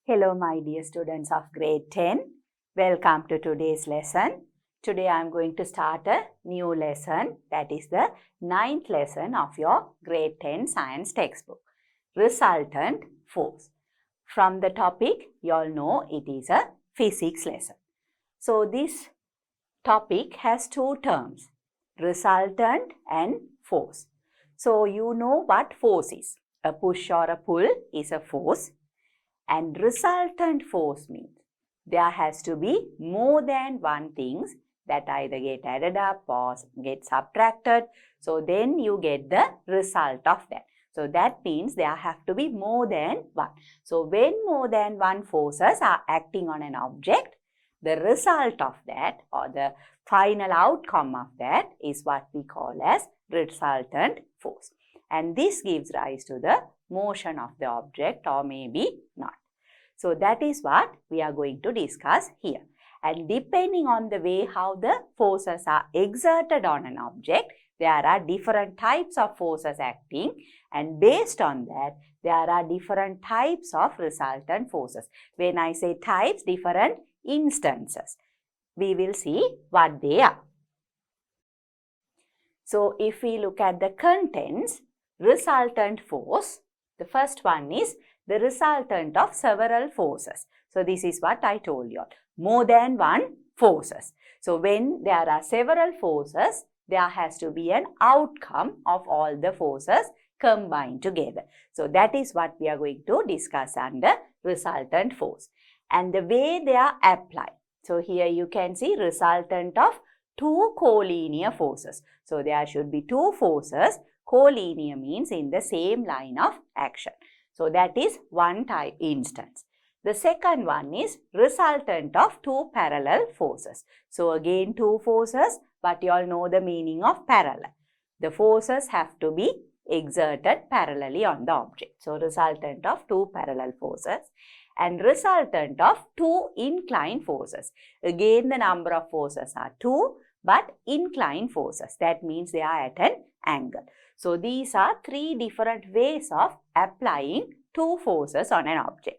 Hello, my dear students of grade 10. Welcome to today's lesson. Today I am going to start a new lesson, that is the 9th lesson of your grade 10 science textbook, Resultant Force. From the topic, you all know it is a physics lesson. So this topic has two terms, resultant and force. So you know what force is. A push or a pull is a force. And resultant force means there has to be more than one things that either get added up or get subtracted. So then you get the result of that. So that means there have to be more than one. So when more than one forces are acting on an object, the result of that or the final outcome of that is what we call as resultant force. And this gives rise to the motion of the object or maybe not. So that is what we are going to discuss here. And depending on the way how the forces are exerted on an object, there are different types of forces acting, and based on that, there are different types of resultant forces. When I say types, different instances. We will see what they are. So if we look at the contents, resultant force, the first one is the resultant of several forces. So this is what I told you all. More than one forces. So when there are several forces, there has to be an outcome of all the forces combined together. So that is what we are going to discuss under resultant force. And the way they are applied. So here you can see resultant of two collinear forces. So there should be two forces. Collinear means in the same line of action. So that is one type instance. The second one is resultant of two parallel forces. So again two forces, but you all know the meaning of parallel. The forces have to be exerted parallelly on the object. So resultant of two parallel forces and resultant of two inclined forces. Again the number of forces are two, but inclined forces. That means they are at an angle. So these are three different ways of applying two forces on an object.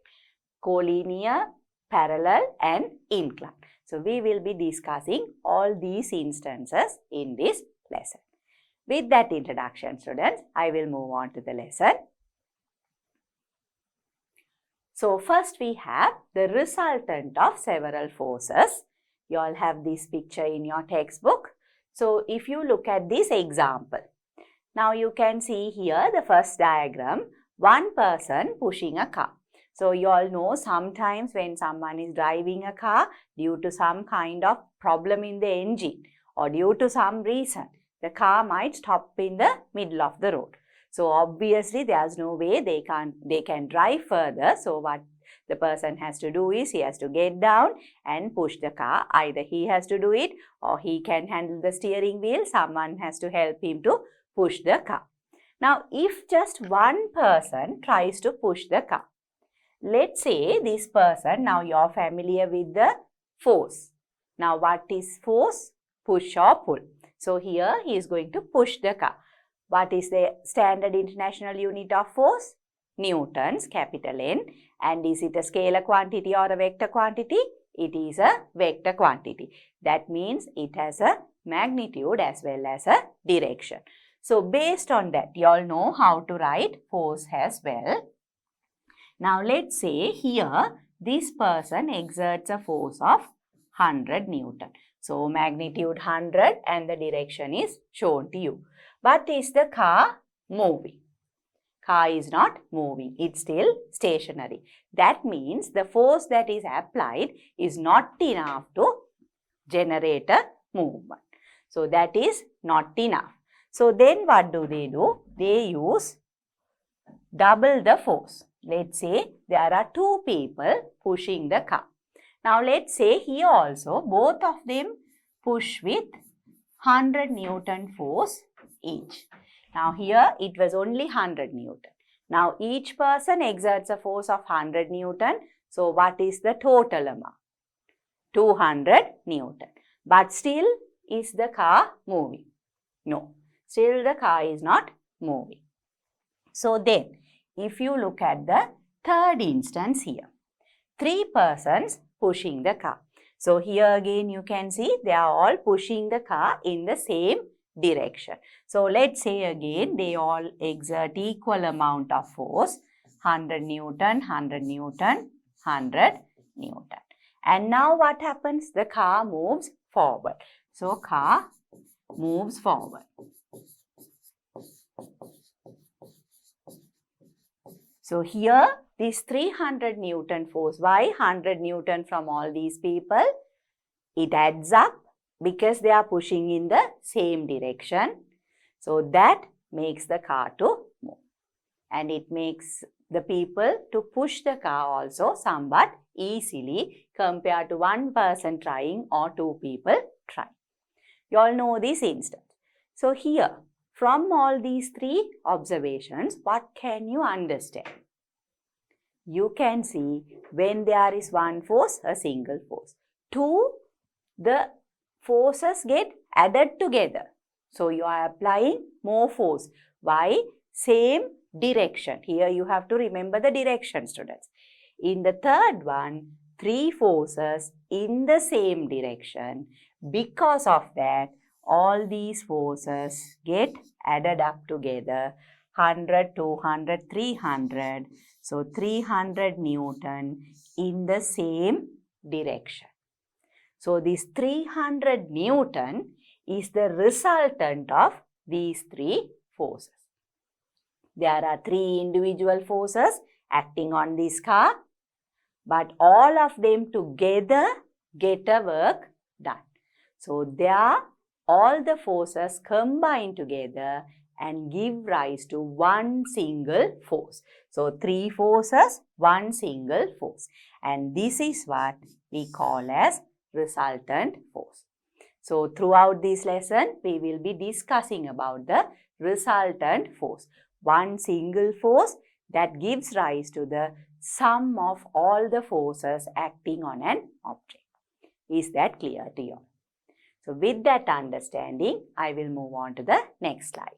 Collinear, parallel and inclined. So we will be discussing all these instances in this lesson. With that introduction, students, I will move on to the lesson. So first we have the resultant of several forces. You all have this picture in your textbook. So if you look at this example, now you can see here the first diagram, one person pushing a car. So you all know sometimes when someone is driving a car due to some kind of problem in the engine or due to some reason, the car might stop in the middle of the road. So obviously there's no way they can drive further. So what the person has to do is he has to get down and push the car. Either he has to do it or he can handle the steering wheel. Someone has to help him to push the car. Now, if just one person tries to push the car, let's say this person, now you're familiar with the force. Now, what is force? Push or pull. So, here he is going to push the car. What is the standard international unit of force? Newtons, capital N. And is it a scalar quantity or a vector quantity? It is a vector quantity. That means it has a magnitude as well as a direction. So based on that, you all know how to write force as well. Now let's say here this person exerts a force of 100 Newton. So magnitude 100 and the direction is shown to you. But is the car moving? Car is not moving. It's still stationary. That means the force that is applied is not enough to generate a movement. So that is not enough. So then what do? They use double the force. Let's say there are two people pushing the car. Now let's say here also both of them push with 100 Newton force each. Now here it was only 100 Newton. Now each person exerts a force of 100 Newton. So what is the total amount? 200 Newton. But still is the car moving? No. Still the car is not moving. So then, if you look at the third instance here, 3 persons pushing the car. So here again you can see they are all pushing the car in the same direction. So let's say again they all exert equal amount of force, 100 Newton, 100 Newton, 100 Newton. And now what happens? The car moves forward. So car moves forward. So here this 300 Newton force, why 100 Newton from all these people? It adds up because they are pushing in the same direction. So that makes the car to move. And it makes the people to push the car also somewhat easily compared to one person trying or two people trying. You all know this instance. So here, from all these 3 observations, what can you understand? You can see when there is one force, a single force. 2, the forces get added together. So you are applying more force. Why? Same direction. Here you have to remember the direction, students. In the third one, 3 forces in the same direction. Because of that, all these forces get added up together. 100, 200, 300. So 300 Newton in the same direction. So this 300 Newton is the resultant of these 3 forces. There are 3 individual forces acting on this car, but all of them together get a work done. So there all the forces combine together and give rise to one single force. So 3 forces, one single force. And this is what we call as resultant force. So throughout this lesson, we will be discussing about the resultant force. One single force that gives rise to the sum of all the forces acting on an object. Is that clear to you? So with that understanding, I will move on to the next slide.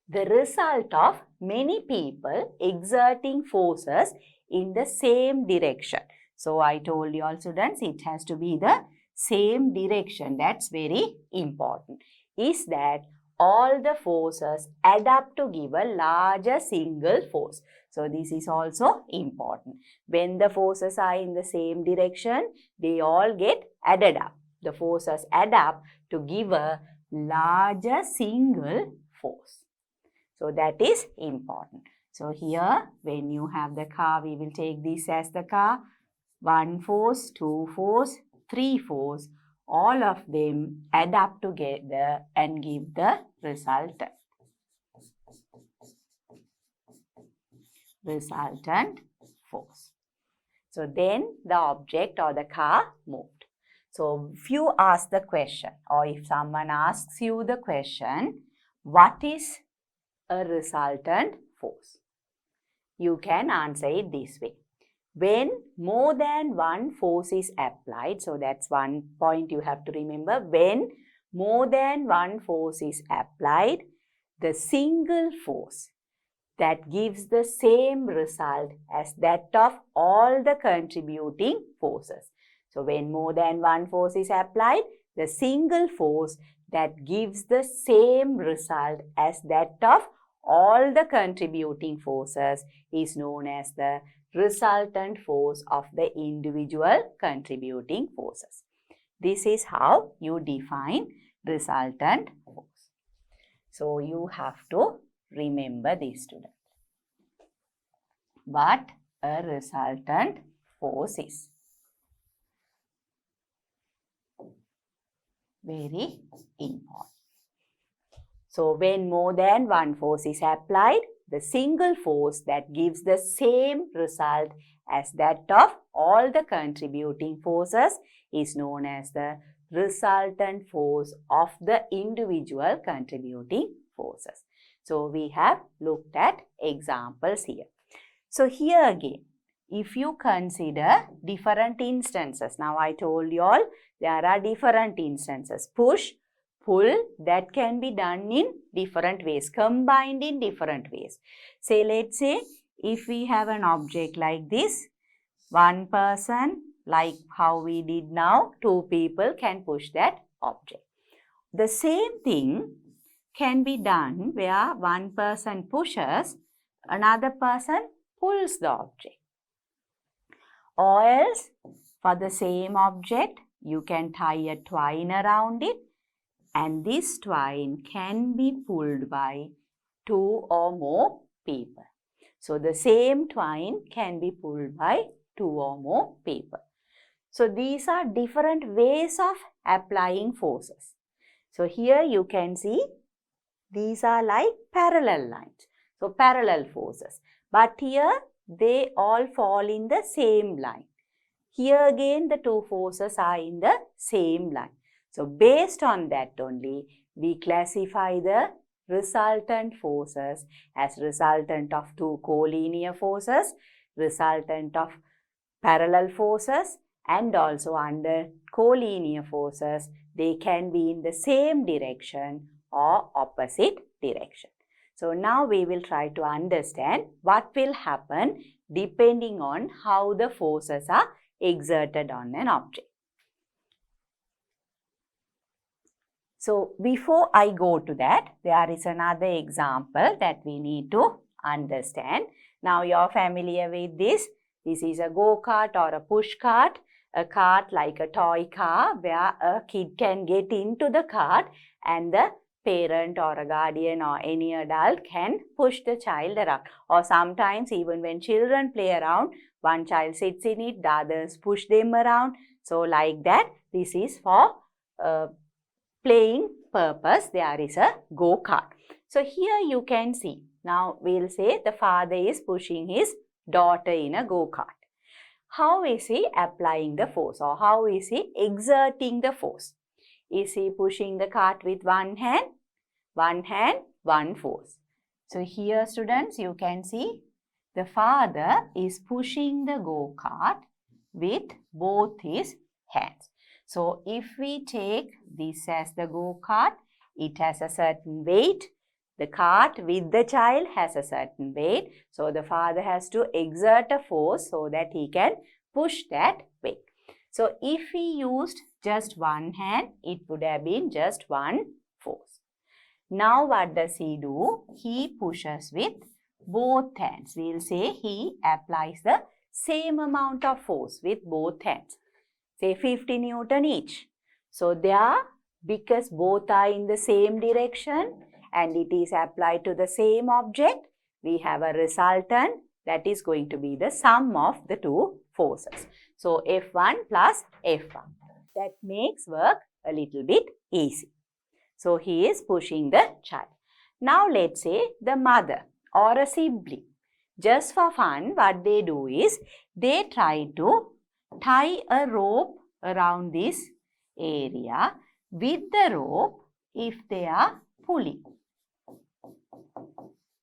The result of many people exerting forces in the same direction. So I told you all students, it has to be the same direction. That's very important. Is that all the forces add up to give a larger single force. So this is also important. When the forces are in the same direction, they all get added up. The forces add up to give a larger single force. So that is important. So here, when you have the car, we will take this as the car. 1 force, 2 force, 3 force. All of them add up together and give the resultant. Resultant force. So then the object or the car moved. So if you ask the question, or if someone asks you the question, what is a resultant force? You can answer it this way. When more than one force is applied, so that's one point you have to remember. When more than one force is applied, the single force that gives the same result as that of all the contributing forces. So when more than one force is applied, the single force that gives the same result as that of all the contributing forces is known as the resultant force of the individual contributing forces. This is how you define resultant force. So you have to remember this, student. What a resultant force is. Very important. So when more than one force is applied, the single force that gives the same result as that of all the contributing forces is known as the resultant force of the individual contributing forces. So we have looked at examples here. So here again, if you consider different instances, now I told you all there are different instances. Push, pull, that can be done in different ways, combined in different ways. Say, let's say if we have an object like this, one person, like how we did now, two people can push that object. The same thing can be done where one person pushes, another person pulls the object. Or else, for the same object, you can tie a twine around it, and this twine can be pulled by two or more people. So, the same twine can be pulled by two or more people. So, these are different ways of applying forces. So, here you can see these are like parallel lines. So, parallel forces. But here they all fall in the same line. Here again the two forces are in the same line. So, based on that only, we classify the resultant forces as resultant of two collinear forces, resultant of parallel forces, and also under collinear forces, they can be in the same direction or opposite direction. So, now we will try to understand what will happen depending on how the forces are exerted on an object. So, before I go to that, there is another example that we need to understand. Now, you are familiar with this. This is a go-kart or a push cart, a cart like a toy car where a kid can get into the cart and the parent or a guardian or any adult can push the child around. Or sometimes even when children play around, one child sits in it, the others push them around. So, like that, this is for playing purpose, there is a go-kart. So, here you can see, now we will say the father is pushing his daughter in a go-kart. How is he applying the force, or how is he exerting the force? Is he pushing the cart with one hand, one force? So, here students, you can see the father is pushing the go-kart with both his hands. So, if we take this as the go-kart, it has a certain weight. The cart with the child has a certain weight. So, the father has to exert a force so that he can push that weight. So, if he used just one hand, it would have been just one force. Now, what does he do? He pushes with both hands. We will say he applies the same amount of force with both hands. Say 50 Newton each. So, there, because both are in the same direction and it is applied to the same object, we have a resultant that is going to be the sum of the two forces. So, F1 plus F1. That makes work a little bit easy. So, he is pushing the child. Now, let's say the mother or a sibling. Just for fun, what they do is they try to tie a rope around this area with the rope if they are pulling.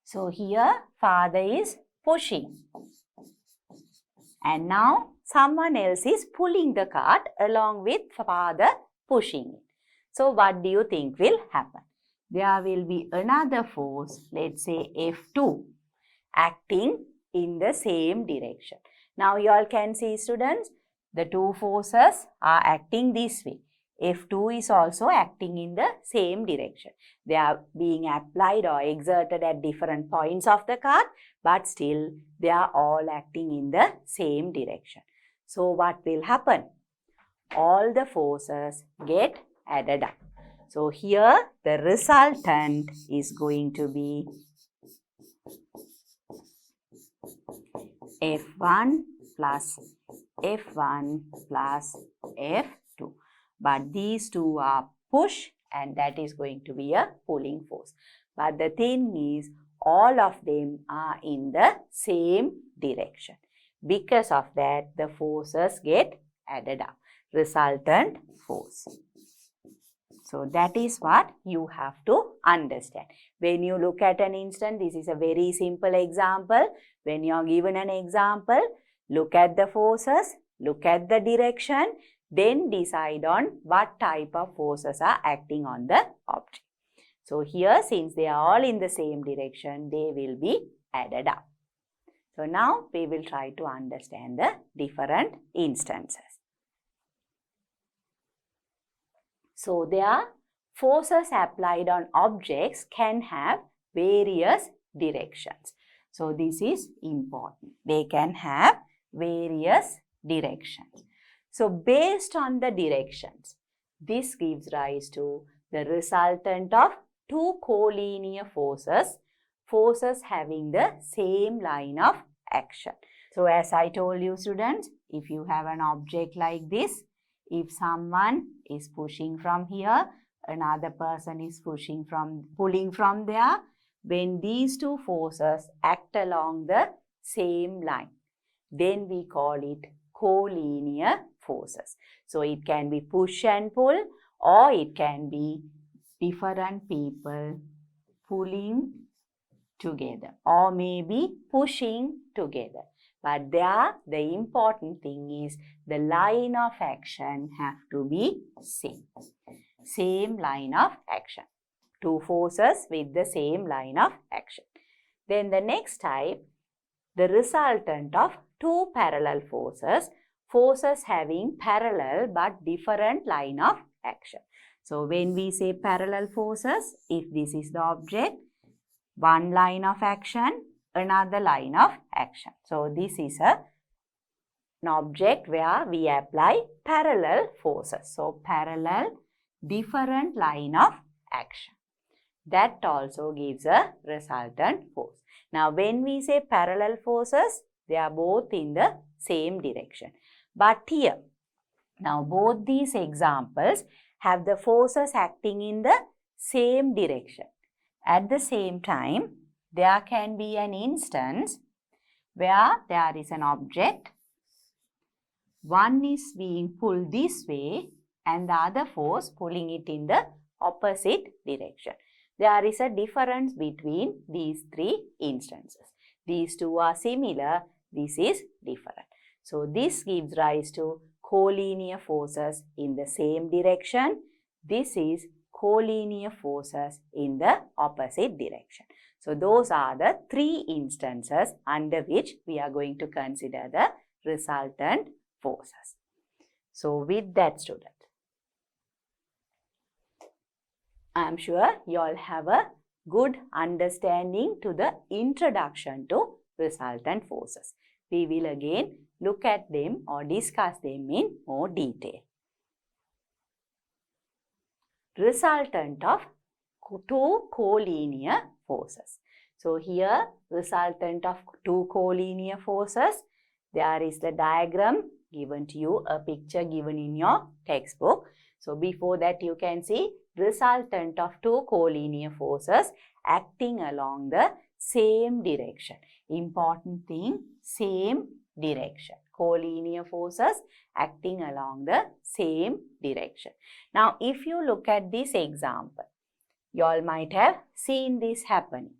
So, here father is pushing and now someone else is pulling the cart along with father pushing it. So, what do you think will happen? There will be another force, let's say F2, acting in the same direction. Now, you all can see students, the two forces are acting this way. F2 is also acting in the same direction. They are being applied or exerted at different points of the cart, but still they are all acting in the same direction. So, what will happen? All the forces get added up. So, here the resultant is going to be F1 plus F1 plus F2. But these two are push and that is going to be a pulling force. But the thing is, all of them are in the same direction. Because of that, the forces get added up. Resultant force. So, that is what you have to understand. When you look at an instant, this is a very simple example. When you are given an example, look at the forces, look at the direction, then decide on what type of forces are acting on the object. So, here since they are all in the same direction, they will be added up. So now we will try to understand the different instances. So their forces applied on objects can have various directions. So this is important. They can have various directions. So based on the directions, this gives rise to the resultant of two collinear forces, forces having the same line of action. So as I told you students, if you have an object like this, if someone is pushing from here, another person is pulling from there, when these two forces act along the same line, then we call it collinear forces. So it can be push and pull, or it can be different people pulling together, or maybe pushing together. But there, the important thing is the line of action have to be same line of action. Two forces with the same line of action. Then the next type, the resultant of two parallel forces, forces having parallel but different line of action. So when we say parallel forces, if this is the object, one line of action, another line of action. So this is an object where we apply parallel forces. So parallel, different line of action. That also gives a resultant force. Now when we say parallel forces, they are both in the same direction. But here, now both these examples have the forces acting in the same direction. At the same time, there can be an instance where there is an object, one is being pulled this way and the other force pulling it in the opposite direction. There is a difference between these three instances. These two are similar, this is different. So this gives rise to collinear forces in the same direction. This is collinear forces in the opposite direction. So those are the three instances under which we are going to consider the resultant forces. So with that, student, I am sure you all have a good understanding to the introduction to resultant forces. We will again look at them or discuss them in more detail. Resultant of two collinear forces. So here, resultant of two collinear forces, there is the diagram given to you, a picture given in your textbook. So before that, you can see resultant of two collinear forces acting along the same direction. Important thing, same direction. Collinear forces acting along the same direction. Now, if you look at this example, you all might have seen this happening.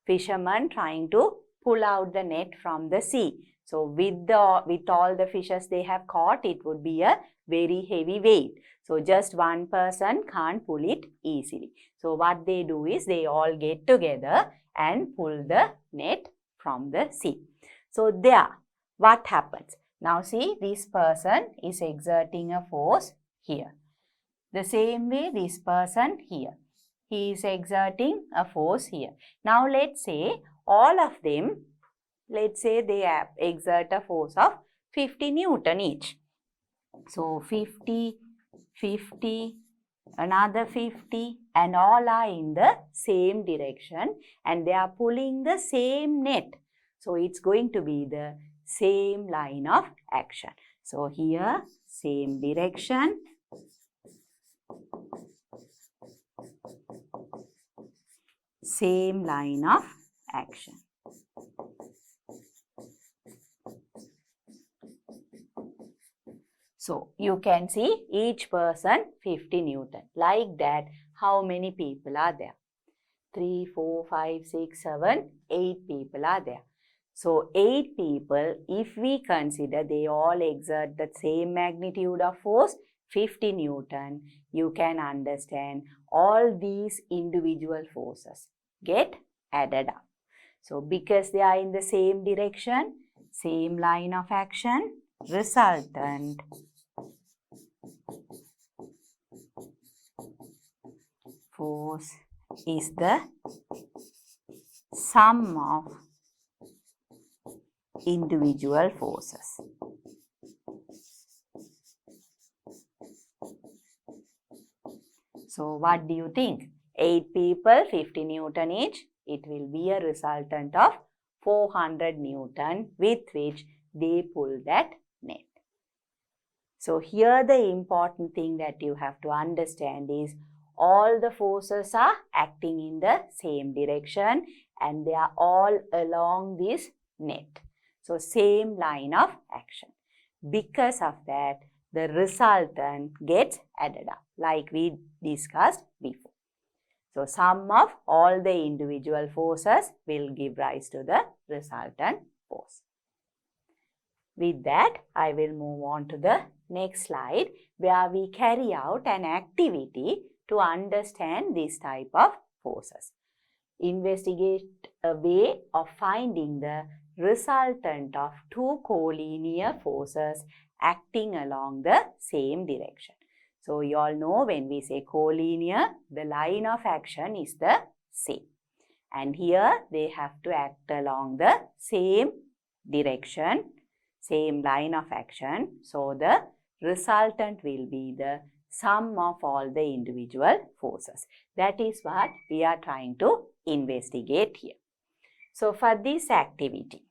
Fishermen trying to pull out the net from the sea. So with all the fishes they have caught, it would be a very heavy weight. So just one person can't pull it easily. So what they do is they all get together and pull the net from the sea. So there, what happens? Now see, this person is exerting a force here. The same way this person here. He is exerting a force here. Now let's say all of them, let's say they exert a force of 50 Newton each. So 50, 50, another 50, and all are in the same direction and they are pulling the same net. So it's going to be the same line of action. So here, same direction. Same line of action. So you can see each person 50 Newton. Like that, how many people are there? 3, 4, 5, 6, 7, 8 people are there. So 8 people, if we consider they all exert the same magnitude of force, 50 Newton, you can understand all these individual forces get added up. So because they are in the same direction, same line of action, resultant force is the sum of individual forces. So what do you think? 8 people, 50 Newton each. It will be a resultant of 400 Newton with which they pull that net. So here the important thing that you have to understand is all the forces are acting in the same direction and they are all along this net. So same line of action. Because of that, the resultant gets added up like we discussed before. So sum of all the individual forces will give rise to the resultant force. With that, I will move on to the next slide where we carry out an activity to understand this type of forces. Investigate a way of finding the resultant of two collinear forces acting along the same direction. So you all know when we say collinear, the line of action is the same. And here they have to act along the same direction, same line of action. So the resultant will be the sum of all the individual forces. That is what we are trying to investigate here. So for this activity,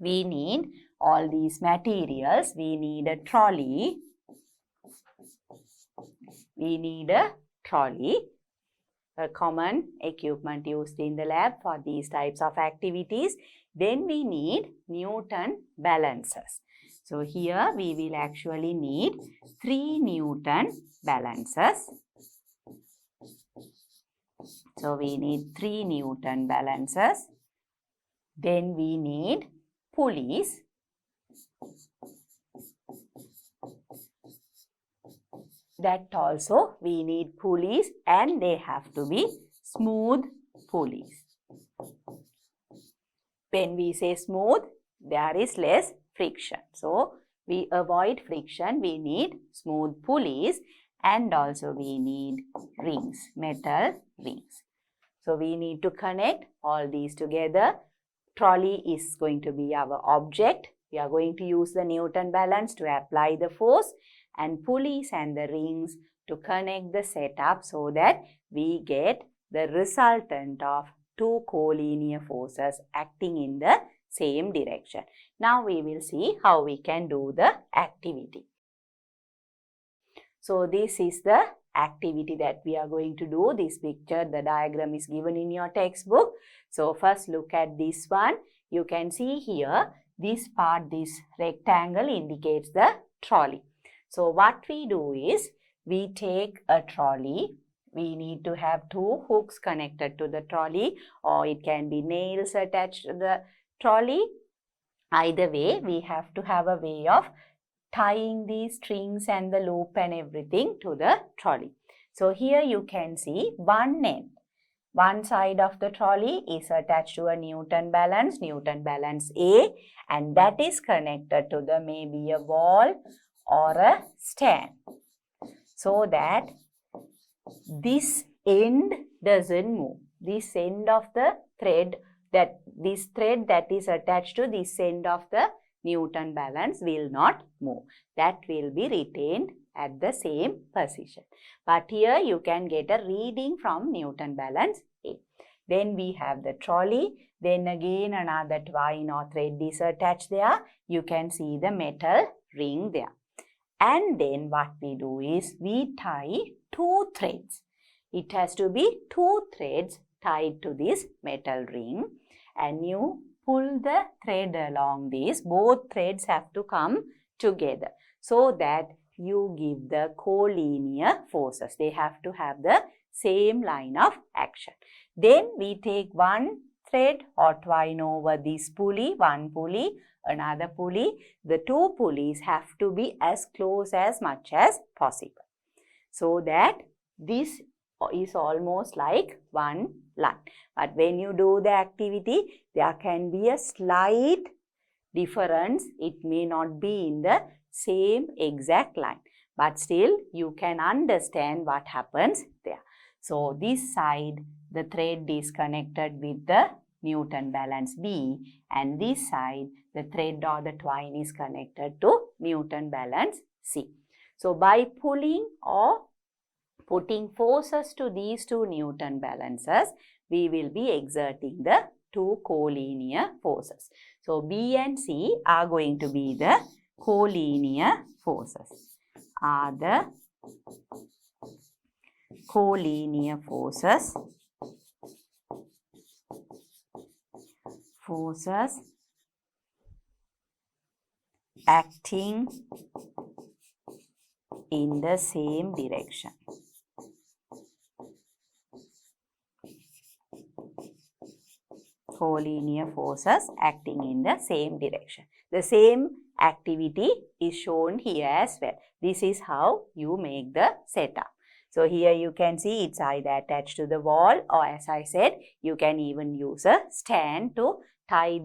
we need all these materials. We need a trolley. A common equipment used in the lab for these types of activities. Then we need Newton balances. So here we will actually need 3 Newton balances. So we need 3 Newton balances. Then we need pulleys. That also we need pulleys and they have to be smooth pulleys. When we say smooth, there is less friction. So we avoid friction, we need smooth pulleys and also we need rings, metal rings. So we need to connect all these together. Trolley is going to be our object. We are going to use the Newton balance to apply the force and pulleys and the rings to connect the setup so that we get the resultant of two collinear forces acting in the same direction. Now we will see how we can do the activity. So this is the activity that we are going to do. This picture, the diagram is given in your textbook. So first look at this one. You can see here, this part, this rectangle indicates the trolley. So what we do is, we take a trolley. We need to have 2 hooks connected to the trolley, or it can be nails attached to the trolley. Either way, we have to have a way of tying these strings and the loop and everything to the trolley. So here you can see one end. One side of the trolley is attached to a Newton balance A, and that is connected to the maybe a wall or a stand, so that this end doesn't move. This end of the thread, this thread that is attached to this end of the Newton balance will not move. That will be retained at the same position. But here you can get a reading from Newton balance A. Then we have the trolley. Then again another twine or thread is attached there. You can see the metal ring there. And then what we do is we tie 2 threads. It has to be 2 threads tied to this metal ring, and you pull the thread along this. Both threads have to come together so that you give the collinear forces. They have to have the same line of action. Then we take one thread or twine over this pulley, one pulley, another pulley. The 2 pulleys have to be as close as much as possible, so that this is almost like one line. But when you do the activity, there can be a slight difference. It may not be in the same exact line, but still you can understand what happens there. So this side, the thread is connected with the Newton balance B, and this side, the thread or the twine is connected to Newton balance C. So by pulling or putting forces to these two Newton balances, we will be exerting the two collinear forces. So B and C are going to be the collinear forces. Are the collinear forces acting in the same direction. Collinear forces acting in the same direction. The same activity is shown here as well. This is how you make the setup. So here you can see it's either attached to the wall, or as I said, you can even use a stand to tie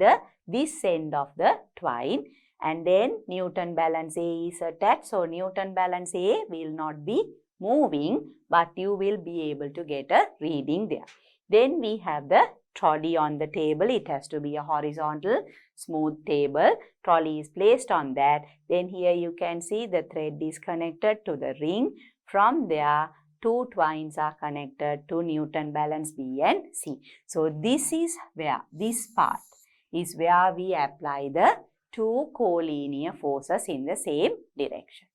this end of the twine, and then Newton balance A is attached. So Newton balance A will not be moving, but you will be able to get a reading there. Then we have the trolley on the table. It has to be a horizontal, smooth table. Trolley is placed on that. Then here you can see the thread is connected to the ring. From there, two twines are connected to Newton balance B and C. So this is where, this part is where we apply the two collinear forces in the same direction.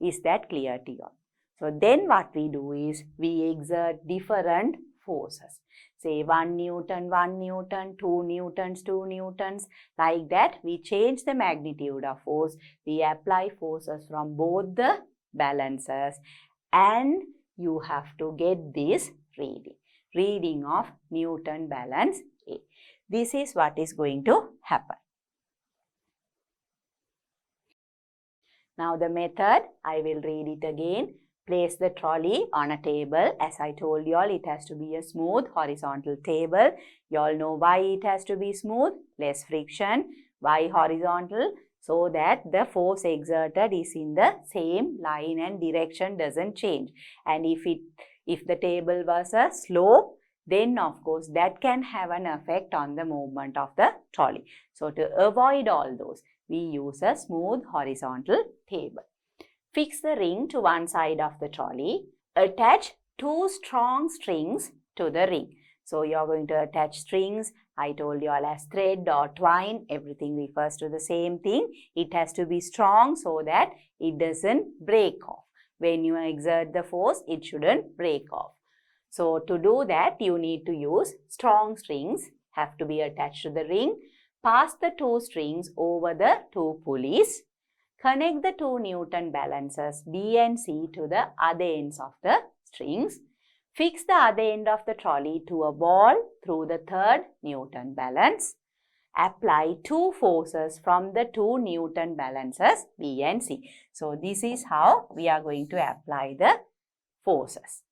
Is that clear to you? So then what we do is we exert different forces. Say 1 Newton, 1 Newton, 2 Newtons, 2 Newtons. Like that, we change the magnitude of force. We apply forces from both the balances, and you have to get this reading of Newton balance A. This is what is going to happen. Now the method, I will read it again. Place the trolley on a table. As I told you all, it has to be a smooth horizontal table. You all know why it has to be smooth. Less friction. Why horizontal? So that the force exerted is in the same line and direction doesn't change. And if the table was a slope, then of course that can have an effect on the movement of the trolley. So to avoid all those, we use a smooth horizontal table. Fix the ring to one side of the trolley. Attach two strong strings to the ring. So you are going to attach strings. I told you all as thread or twine, everything refers to the same thing. It has to be strong so that it doesn't break off. When you exert the force, it shouldn't break off. So to do that, you need to use strong strings, have to be attached to the ring. Pass the two strings over the two pulleys. Connect the two Newton balances B and C to the other ends of the strings. Fix the other end of the trolley to a wall through the third Newton balance. Apply two forces from the two Newton balances B and C. So this is how we are going to apply the forces.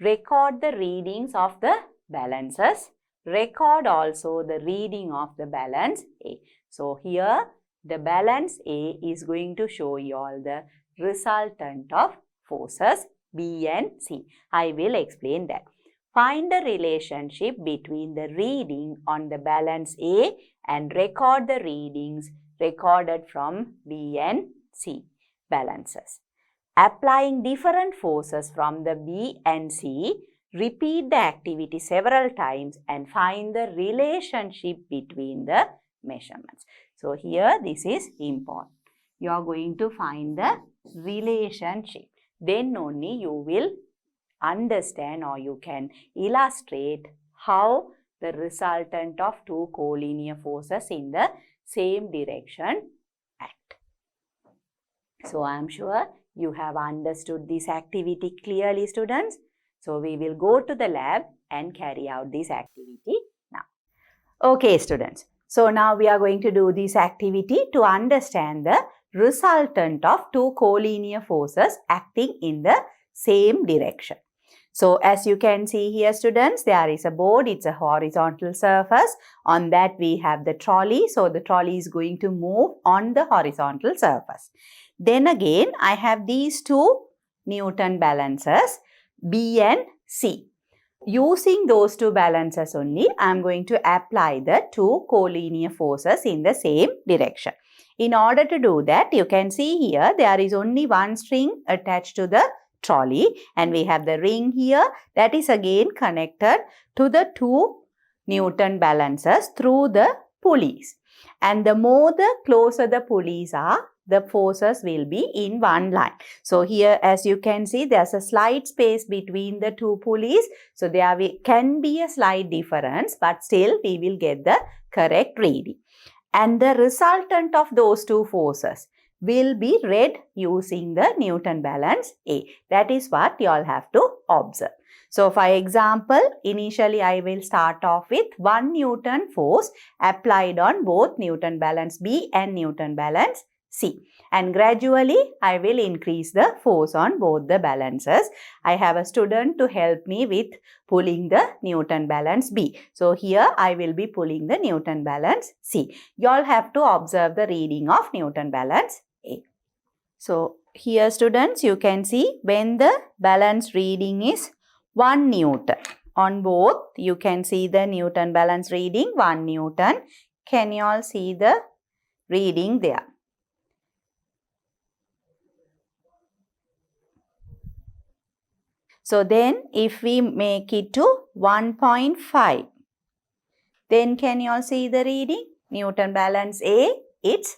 Record the readings of the balances. Record also the reading of the balance A. So here the balance A is going to show you all the resultant of forces B and C. I will explain that. Find the relationship between the reading on the balance A and record the readings recorded from B and C balances. Applying different forces from the B and C, repeat the activity several times and find the relationship between the measurements. So here this is important. You are going to find the relationship. Then only you will understand or you can illustrate how the resultant of two collinear forces in the same direction act. So I am sure you have understood this activity clearly, students. So we will go to the lab and carry out this activity now. Okay, students. So now we are going to do this activity to understand the resultant of two collinear forces acting in the same direction. So as you can see here, students, there is a board. It's a horizontal surface. On that we have the trolley. So the trolley is going to move on the horizontal surface. Then again, I have these two Newton balances, B and C. Using those two balances only, I am going to apply the two collinear forces in the same direction. In order to do that, you can see here there is only one string attached to the trolley and we have the ring here that is again connected to the two Newton balances through the pulleys. And the more the closer the pulleys are, the forces will be in one line. So here as you can see, there's a slight space between the two pulleys. So there can be a slight difference, but still we will get the correct reading. And the resultant of those two forces will be read using the Newton balance A. That is what you all have to observe. So for example, initially I will start off with 1 Newton force applied on both Newton balance B and Newton balance C. And gradually I will increase the force on both the balances. I have a student to help me with pulling the Newton balance B. So here I will be pulling the Newton balance C. You all have to observe the reading of Newton balance A. So here students, you can see when the balance reading is 1 Newton. On both you can see the Newton balance reading 1 Newton. Can you all see the reading there? So then if we make it to 1.5, then can you all see the reading? Newton balance A, it's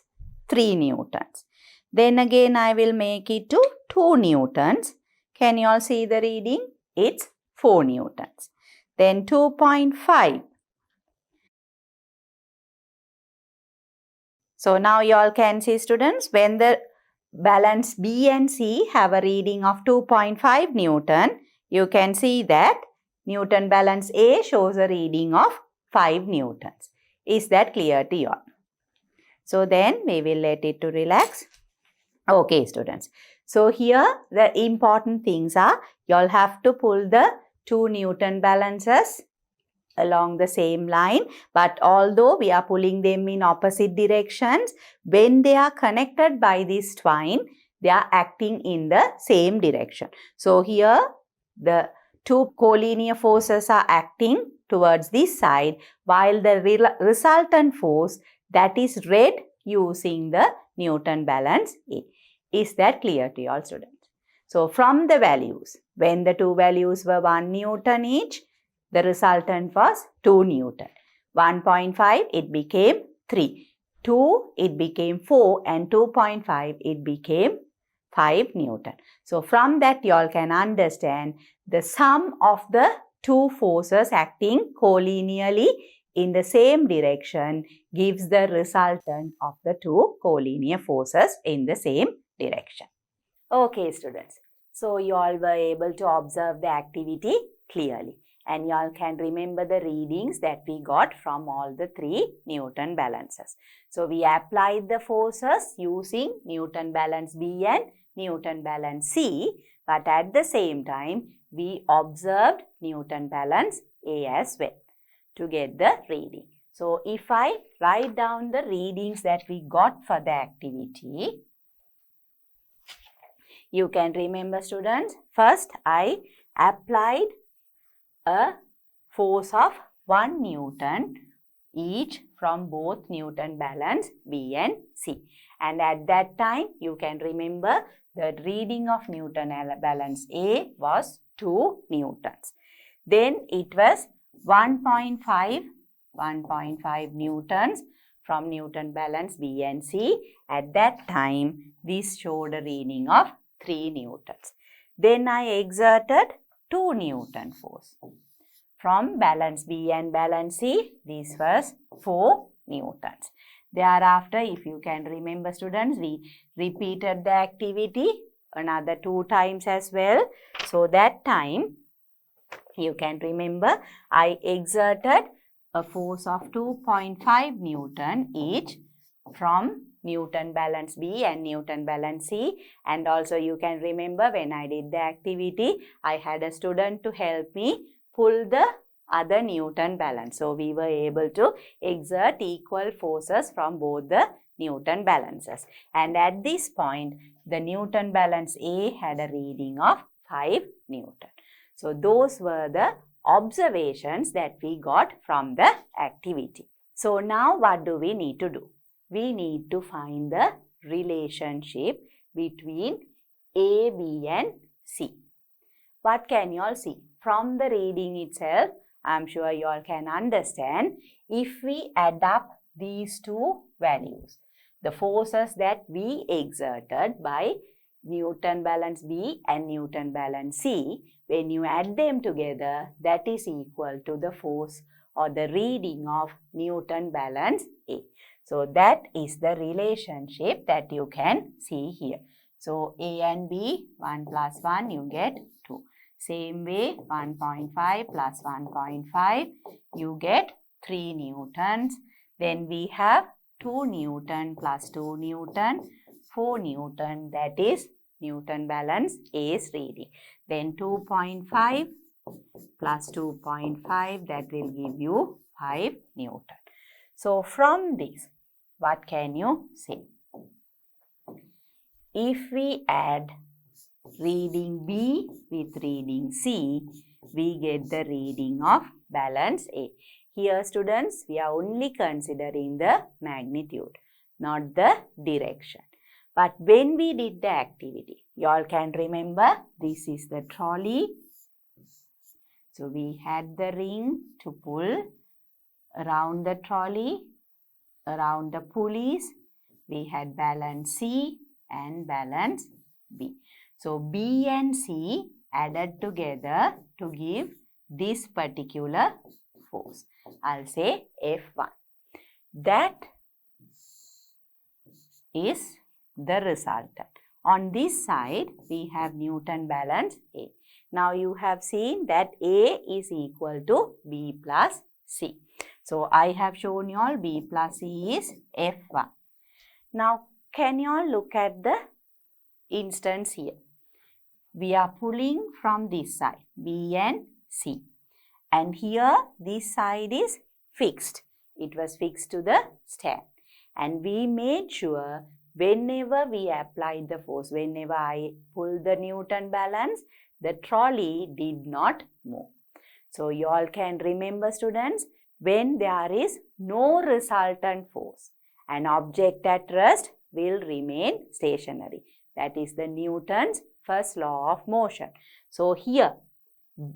3 Newtons. Then again I will make it to 2 Newtons. Can you all see the reading? It's 4 Newtons. Then 2.5. So now you all can see students, when the balance B and C have a reading of 2.5 Newton, you can see that Newton balance A shows a reading of 5 Newtons. Is that clear to you all? So then we will let it to relax. Okay students. So here the important things are, you all have to pull the 2 Newton balances along the same line, but although we are pulling them in opposite directions, when they are connected by this twine, they are acting in the same direction. So here the two collinear forces are acting towards this side, while the resultant force that is read using the Newton balance A. Is that clear to you all students? So from the values, when the two values were 1 Newton each, the resultant was 2 Newton. 1.5 it became 3. 2 it became 4 and 2.5 it became 5 Newton. So from that you all can understand the sum of the two forces acting collinearly in the same direction gives the resultant of the two collinear forces in the same direction. Okay students, so you all were able to observe the activity clearly. And you all can remember the readings that we got from all the 3 Newton balances. So we applied the forces using Newton balance B and Newton balance C, but at the same time we observed Newton balance A as well to get the reading. So if I write down the readings that we got for the activity, you can remember students, first I applied a force of 1 Newton each from both Newton balance B and C. And at that time, you can remember the reading of Newton balance A was 2 Newtons. Then it was 1.5 Newtons from Newton balance B and C. At that time, this showed a reading of 3 Newtons. Then I exerted 2 Newton force. From balance B and balance C, this was 4 Newtons. Thereafter, if you can remember students, we repeated the activity another 2 times as well. So that time, you can remember, I exerted a force of 2.5 Newton each from Newton balance B and Newton balance C. And also you can remember when I did the activity, I had a student to help me pull the other Newton balance. So we were able to exert equal forces from both the Newton balances. And at this point, the Newton balance A had a reading of 5 Newton. So those were the observations that we got from the activity. So now what do we need to do? We need to find the relationship between A, B and C. What can you all see? From the reading itself, I am sure you all can understand, if we add up these two values, the forces that we exerted by Newton balance B and Newton balance C, when you add them together, that is equal to the force or the reading of Newton balance A. So that is the relationship that you can see here. So A and B, 1 plus 1, you get 2. Same way, 1.5 plus 1.5, you get 3 newtons. Then we have 2 Newton plus 2 Newton, 4 Newton, that is Newton balance A's reading. Then 2.5 plus 2.5, that will give you 5 Newton. So from this, what can you say? If we add reading B with reading C, we get the reading of balance A. Here students, we are only considering the magnitude, not the direction. But when we did the activity, you all can remember this is the trolley. So we had the ring to pull around the trolley, around the pulleys. We had balance C and balance B. So B and C added together to give this particular force. I'll say F1. That is the resultant. On this side, we have Newton balance A. Now you have seen that A is equal to B plus C. So I have shown you all B plus C is F1. Now can you all look at the instance here? We are pulling from this side, B and C. And here this side is fixed. It was fixed to the stand. And we made sure whenever we applied the force, whenever I pulled the Newton balance, the trolley did not move. So you all can remember students, when there is no resultant force, an object at rest will remain stationary. That is the Newton's first law of motion. So here,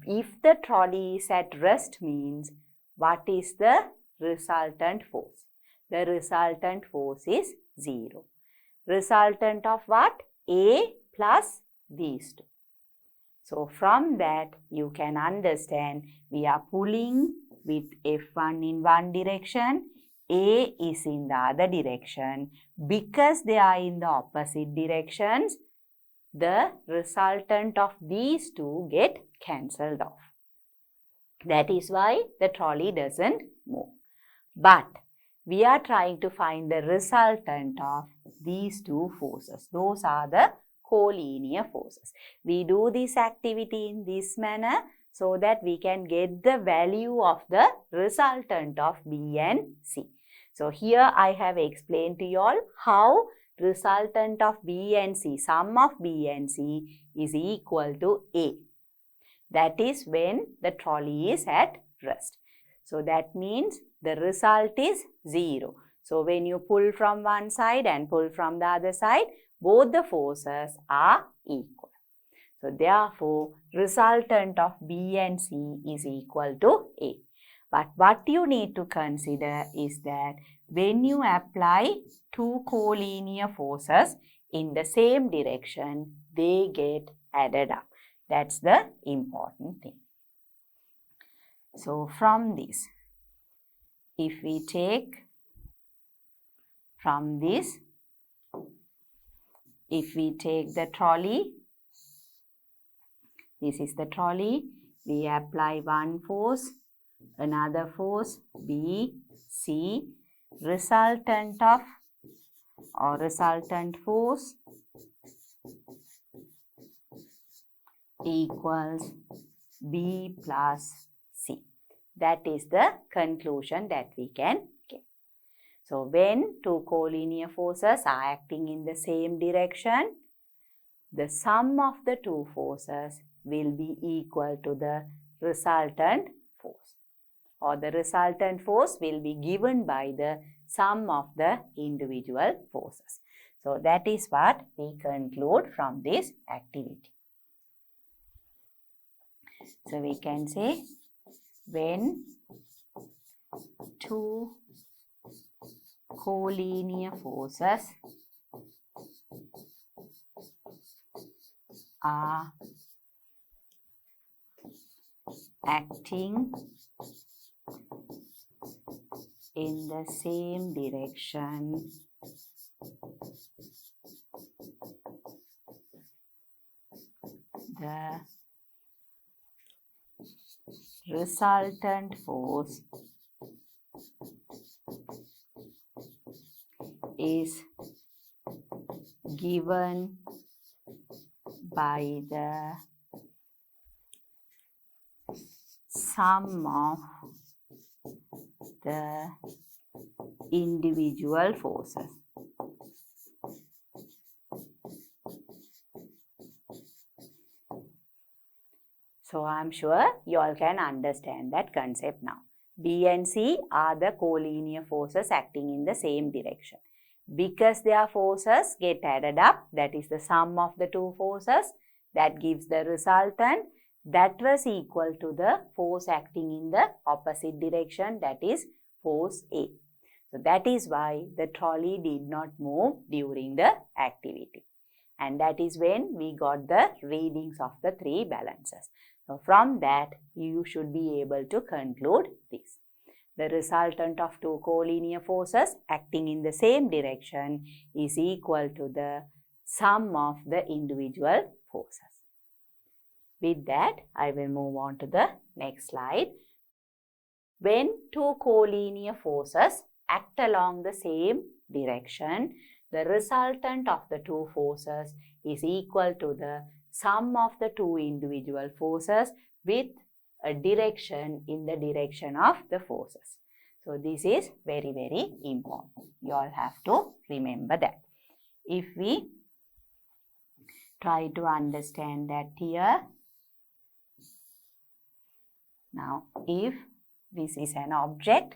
if the trolley is at rest means, what is the resultant force? The resultant force is 0. Resultant of what? A plus these two. So from that you can understand we are pulling with F1 in one direction, A is in the other direction. Because they are in the opposite directions, the resultant of these two get cancelled off. That is why the trolley doesn't move. But we are trying to find the resultant of these two forces. Those are the collinear forces. We do this activity in this manner so that we can get the value of the resultant of B and C. So here I have explained to you all how resultant of B and C, sum of B and C is equal to A. That is when the trolley is at rest. So that means the result is 0. So when you pull from one side and pull from the other side, both the forces are equal. So therefore, resultant of B and C is equal to A. But what you need to consider is that when you apply two collinear forces in the same direction, they get added up. That's the important thing. So from this, if we take from this, if we take the trolley, this is the trolley, we apply one force, another force, B, C, resultant of or resultant force equals B plus C. That is the conclusion that we can get. So, when two collinear forces are acting in the same direction, the sum of the two forces will be equal to the resultant force, or the resultant force will be given by the sum of the individual forces. So, that is what we conclude from this activity. So, we can say when two collinear forces are acting in the same direction, the resultant force is given by the sum of the individual forces. So, I am sure you all can understand that concept now. B and C are the collinear forces acting in the same direction. Because their forces get added up, that is the sum of the two forces, that gives the resultant, that was equal to the force acting in the opposite direction, that is force A. So, that is why the trolley did not move during the activity. And that is when we got the readings of the three balances. So, from that, you should be able to conclude this. The resultant of two collinear forces acting in the same direction is equal to the sum of the individual forces. With that, I will move on to the next slide. When two collinear forces act along the same direction, the resultant of the two forces is equal to the sum of the two individual forces with a direction in the direction of the forces. So, this is very, very important. You all have to remember that. If we try to understand that here, now if this is an object,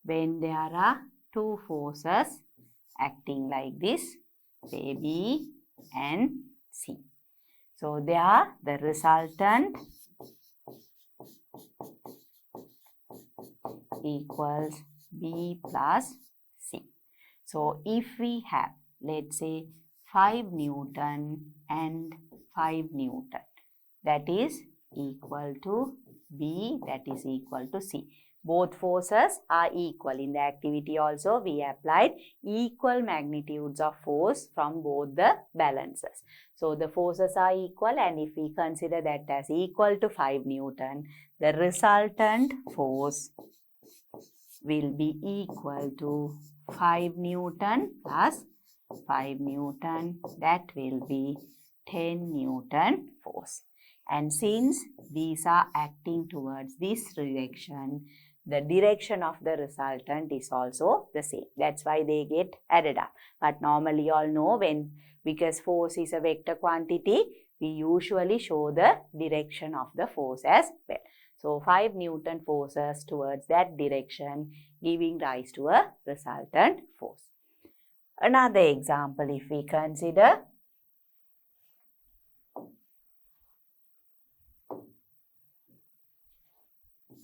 when there are two forces acting like this, say B and C. So, there the resultant equals B plus C. So, if we have, let's say, 5 Newton and 5 Newton, that is equal to B, that is equal to C. Both forces are equal. In the activity also, we applied equal magnitudes of force from both the balances. So, the forces are equal, and if we consider that as equal to 5 Newton, the resultant force will be equal to 5 Newton plus 5 Newton, that will be 10 Newton force. And since these are acting towards this direction, the direction of the resultant is also the same. That's why they get added up. But normally you all know, because force is a vector quantity, we usually show the direction of the force as well. So, 5 Newton forces towards that direction, giving rise to a resultant force. Another example, if we consider,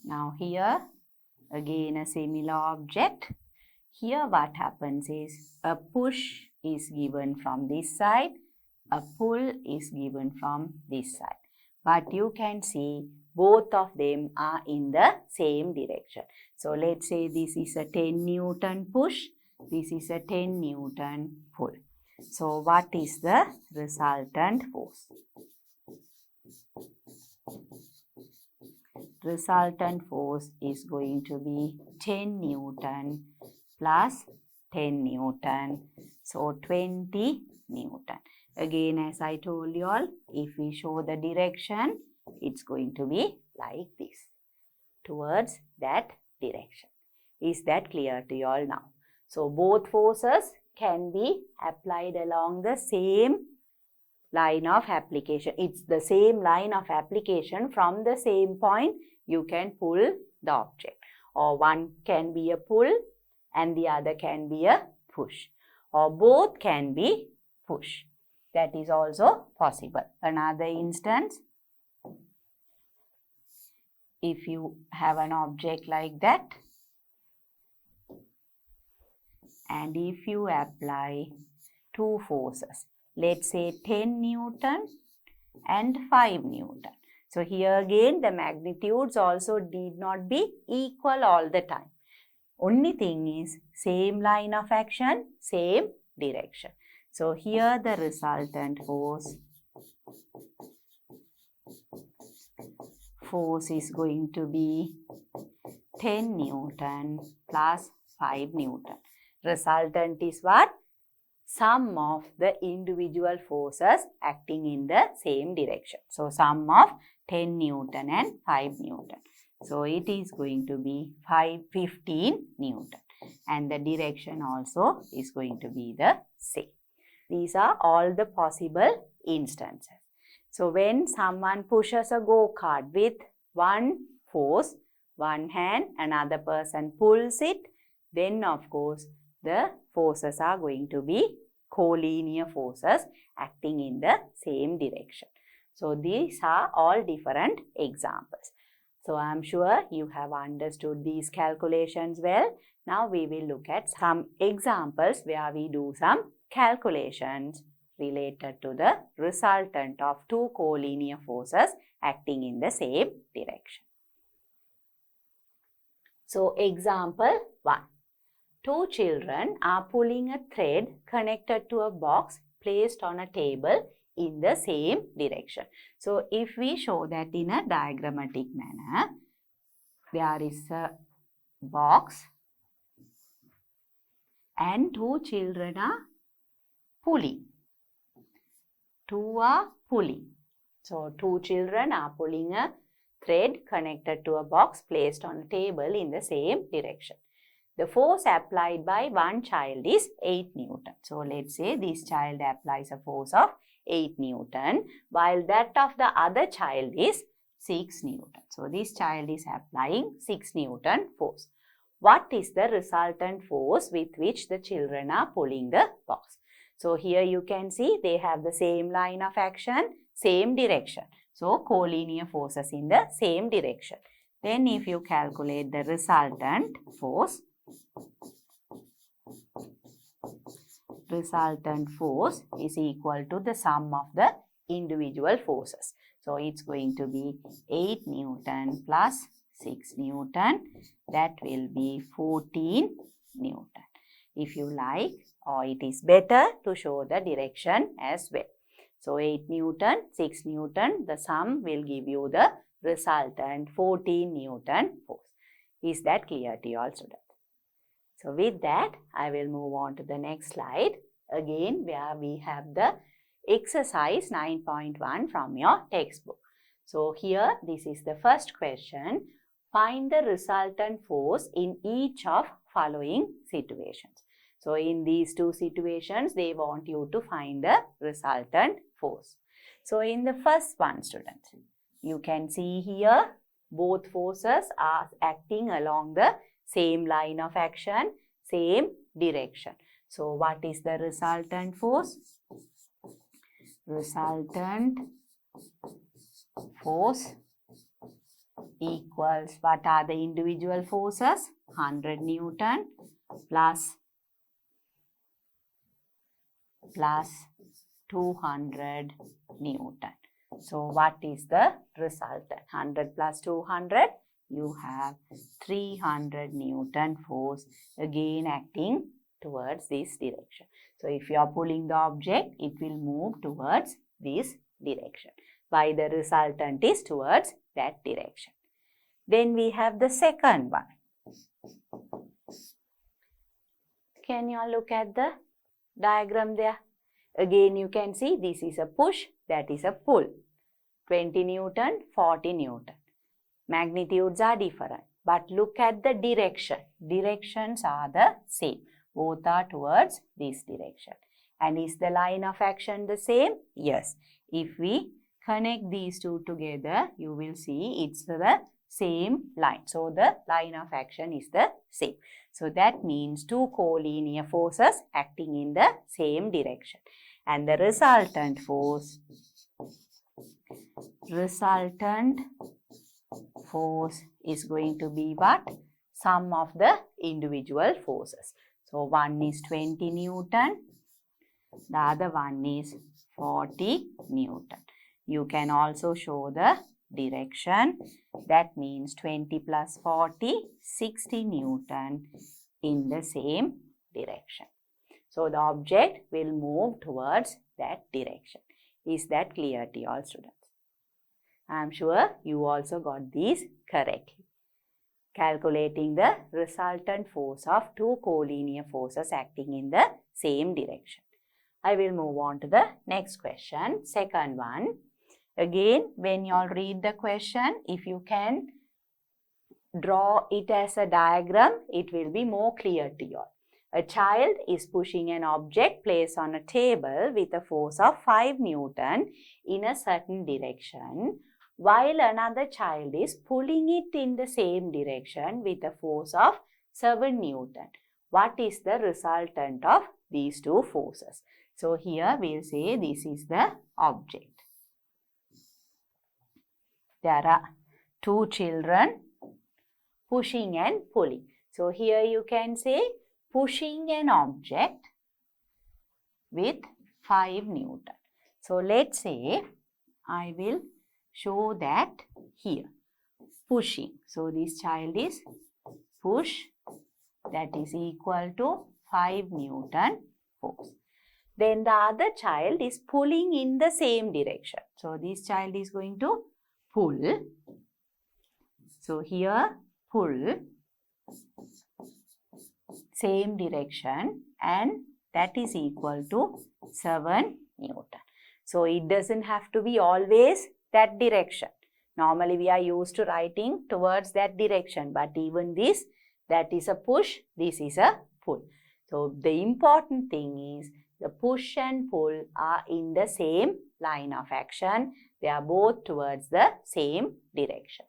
now here again a similar object. Here what happens is a push is given from this side, a pull is given from this side. But you can see both of them are in the same direction. So, let's say this is a 10 Newton push, this is a 10 Newton pull. So, what is the resultant force? Resultant force is going to be 10 Newton plus 10 Newton So 20 Newton. Again, as I told you all, if we show the direction, it's going to be like this, towards that direction. Is that clear to you all now? So both forces can be applied along the same line of application. It's the same line of application. From the same point, you can pull the object. Or one can be a pull and the other can be a push. Or both can be push. That is also possible. Another instance, if you have an object like that, and if you apply two forces, let's say 10 Newton and 5 Newton. So here again the magnitudes also need not be equal all the time. Only thing is same line of action, same direction. So here the resultant force is going to be 10 Newton plus 5 Newton. Resultant is what? Sum of the individual forces acting in the same direction. So sum of 10 Newton and 5 Newton. So it is going to be 15 Newton. And the direction also is going to be the same. These are all the possible instances. So when someone pushes a go-kart with one force, one hand, another person pulls it, then of course the forces are going to be collinear forces acting in the same direction. So these are all different examples. So I am sure you have understood these calculations well. Now we will look at some examples where we do some calculations related to the resultant of two collinear forces acting in the same direction. So example 1. Two children are pulling a thread connected to a box placed on a table in the same direction. So if we show that in a diagrammatic manner, there is a box and two children are pulling. Two are pulling. So two children are pulling a thread connected to a box placed on a table in the same direction. The force applied by one child is 8 Newton. So let's say this child applies a force of 8 Newton while that of the other child is 6 Newton. So this child is applying 6 Newton force. What is the resultant force with which the children are pulling the box? So here you can see they have the same line of action, same direction. So collinear forces in the same direction. Then if you calculate the resultant force is equal to the sum of the individual forces. So it's going to be 8 Newton plus 6 Newton. That will be 14 Newton. If you like, or it is better to show the direction as well. So 8 Newton, 6 Newton, the sum will give you the resultant 14 Newton force. Is that clear to you all students? So with that, I will move on to the next slide. Again, where we have the exercise 9.1 from your textbook. So here, this is the first question. Find the resultant force in each of following situations. So in these two situations, they want you to find the resultant force. So in the first one, students, you can see here, both forces are acting along the same line of action, same direction. So what is the resultant force? Resultant force equals, what are the individual forces? 100 Newton plus 200 Newton. So what is the resultant? 100 plus 200, you have 300 Newton force again acting towards this direction. So if you are pulling the object, it will move towards this direction. Why the resultant is towards that direction. Then we have the second one. Can you all look at the diagram there. Again you can see this is a push, that is a pull. 20 Newton, 40 Newton. Magnitudes are different, but look at the direction. Directions are the same. Both are towards this direction. And is the line of action the same? Yes. If we connect these two together, you will see it's the same line. So the line of action is the same. So that means two collinear forces acting in the same direction. And the resultant force is going to be what? Sum of the individual forces. So one is 20 Newton, the other one is 40 Newton. You can also show the direction. That means 20 plus 40, 60 Newton in the same direction. So the object will move towards that direction. Is that clear to all students? I am sure you also got these correctly. Calculating the resultant force of two collinear forces acting in the same direction. I will move on to the next question, second one. Again, when you all read the question, if you can draw it as a diagram, it will be more clear to you all. A child is pushing an object placed on a table with a force of 5 Newton in a certain direction, while another child is pulling it in the same direction with a force of 7 Newton. What is the resultant of these two forces? So here we will say this is the object. There are two children pushing and pulling. So here you can say pushing an object with 5 Newton. So let's say I will show that here. Pushing. So this child is push, that is equal to 5 Newton force. Then the other child is pulling in the same direction. So this child is going to pull. So here pull, same direction, and that is equal to 7 Newton. So it doesn't have to be always that direction. Normally we are used to writing towards that direction, but even this, that is a push, this is a pull. So the important thing is the push and pull are in the same line of action. They are both towards the same direction.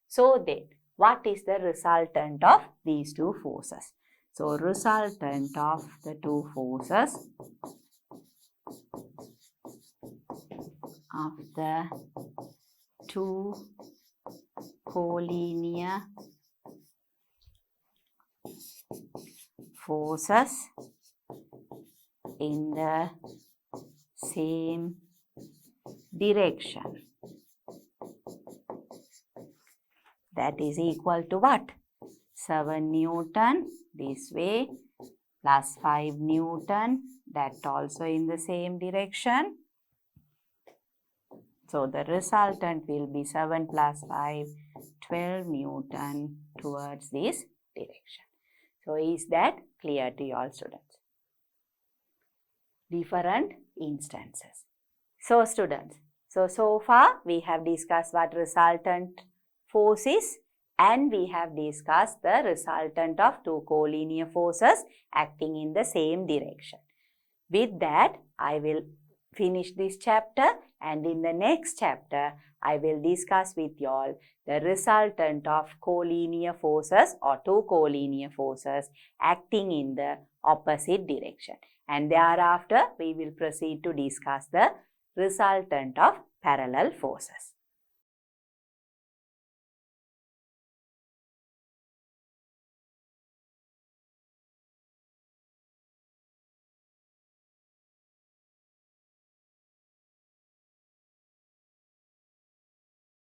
So then, what is the resultant of these two forces? So resultant of the two forces of the two collinear forces in the same direction, that is equal to what? 7 Newton this way plus 5 Newton, that also in the same direction. So the resultant will be 7 plus 5, 12 Newton towards this direction. So is that clear to you all students? Different instances. So students, so far we have discussed what resultant force is, and we have discussed the resultant of two collinear forces acting in the same direction. With that, I will finish this chapter, and in the next chapter, I will discuss with you all the resultant of collinear forces or two collinear forces acting in the opposite direction. And thereafter, we will proceed to discuss the resultant of parallel forces.